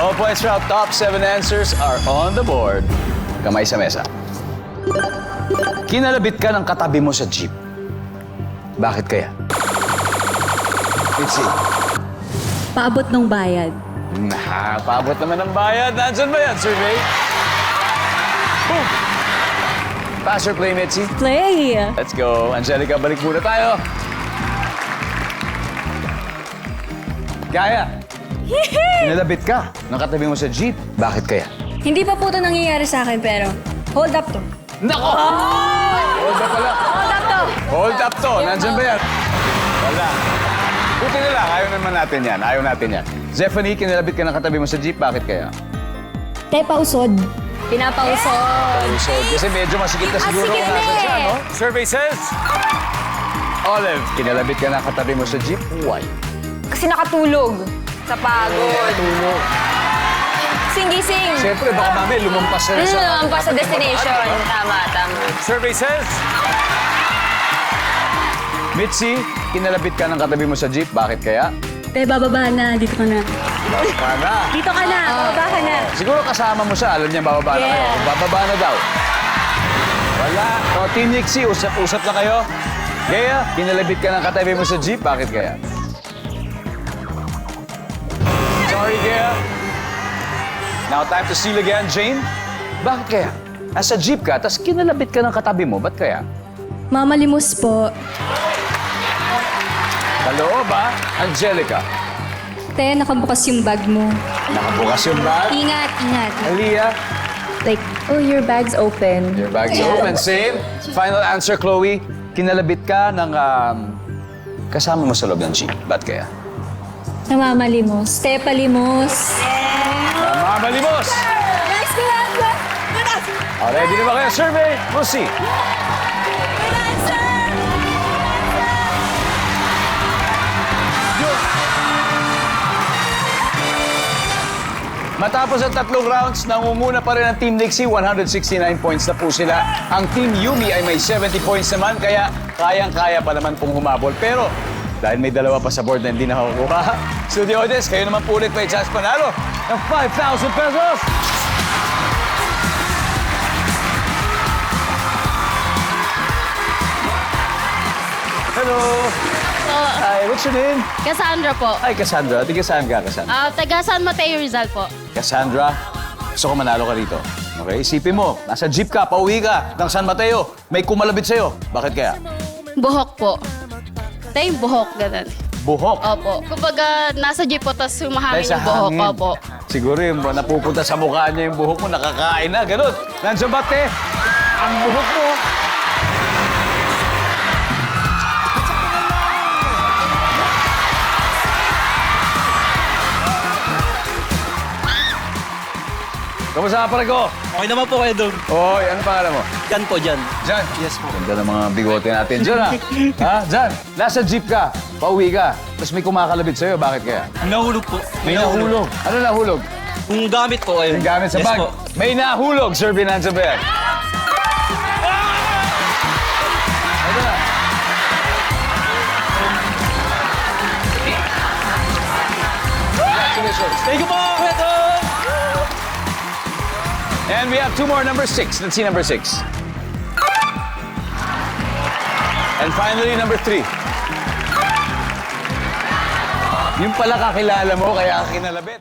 All points round. Top 7 answers are on the board. Kamay sa mesa. Kinalabit ka ng katabi mo sa jeep. Bakit kaya? Itzy. Paabot ng bayad. Paabot naman ng bayad. Nandyan ba yan, survey? Boom! Pass or play, Mitzi? Play! Let's go. Angelica, balik muna tayo. Kaya. Kinalabit ka ng katabi mo sa jeep. Bakit kaya? Hindi pa po ito nangyayari sa akin, pero hold up to. Nako! Hold up pala. Hold up to! Hold up to. Nandyan ba yan? Wala. Buti na lang. Ayaw naman natin yan. Ayaw natin yan. Zephanie, kinalabit ka ng katabi mo sa jeep. Bakit kaya? Te, pausod. Pinapausod. So, kasi medyo masikip na siguro kung nasa siya, no? Survey says... Olive, kinalabit ka ng katabi mo sa jeep. Why? Kasi nakatulog sa pagod. Tulog. Gising-gising. Siyempre, baka mami, lumampas na sa... Lumampas sa destination. Tama, tama. Survey says... Mitzi, kinalabit ka ng katabi mo sa jeep. Bakit kaya? Te, bababa na. Dito ka na. Bababa na. Dito ka na. Bababa ka na. Siguro kasama mo siya. Alam niya bababa na kayo. Yeah. Bababa na daw. Wala. O, Team Nixie, usap-usap na kayo. Kaya, kinalabit ka ng katabi mo sa jeep. Bakit kaya? Sorry, Gaya. Now, time to steal again, Jane. Bakit kaya? Nasa jeep ka, tapos kinalabit ka ng katabi mo. Ba't kaya? Mamalimos po. Kaloob, ha? Angelica. Te, nakabukas yung bag mo. Nakabukas yung bag. Ingat, ingat. Aliyah, Like, oh, your bag's open. your bag's open. Same. Final answer, Chloe. Kinalabit ka ng kasama mo sa loob ng jeep. Ba't kaya? Namamalimos. Te, palimos. Mamalimos! Nice, good answer! Good answer! Ready na ba kayo? Survey? We'll see. Good answer! Matapos ang 3 rounds, nangunguna pa rin ang Team Nixie. 169 points na po sila. Ang Team Yumi ay may 70 points naman, kaya kayang-kaya pa naman pong humabol. Pero dahil may dalawa pa sa board na hindi nakakuha, studio audience, kayo naman po ulit may chance panalo ng 5,000 pesos! Hello! Hi, what's your name? Cassandra po. Hi, Cassandra. Di saan ka, Cassandra? Taga San Mateo Rizal po. Cassandra, gusto ko manalo ka rito. Okay? Isipin mo, nasa jeep ka, pauwi ka ng San Mateo. May kumalabit sa'yo. Bakit kaya? Buhok po. Tayo yung buhok, ganun. Buhok. Opo. Kumbaga, nasa jeep po, tapos humahangin Dahil sa yung buhok. hangin. Opo. Siguro yung napupunta sa mukha niya yung buhok mo, nakakain na, ganun. Nandiyan ba, te? Ang buhok mo. Kamusta ka, Parago? Okay naman po kayo doon. Oy, ano pangalan mo? Yan po dyan. Jan. Yes po. Ganda ng mga bigote natin. Jan, ha? Jan, nasa jeep ka, pauwi ka, tapos may kumakalabit sa'yo. Bakit kaya? Nahulog po. May nahulog. Ano nahulog? Yung gamit po ayun. Yung gamit sa Yes bag. po. May nahulog, Sir Binanza ba yan? Ito na. Congratulations. Thank you po, Pedro! And we have 2 more, number 6. Let's see number 6. And finally, number 3. Yung pala kakilala mo, kaya kinalabit.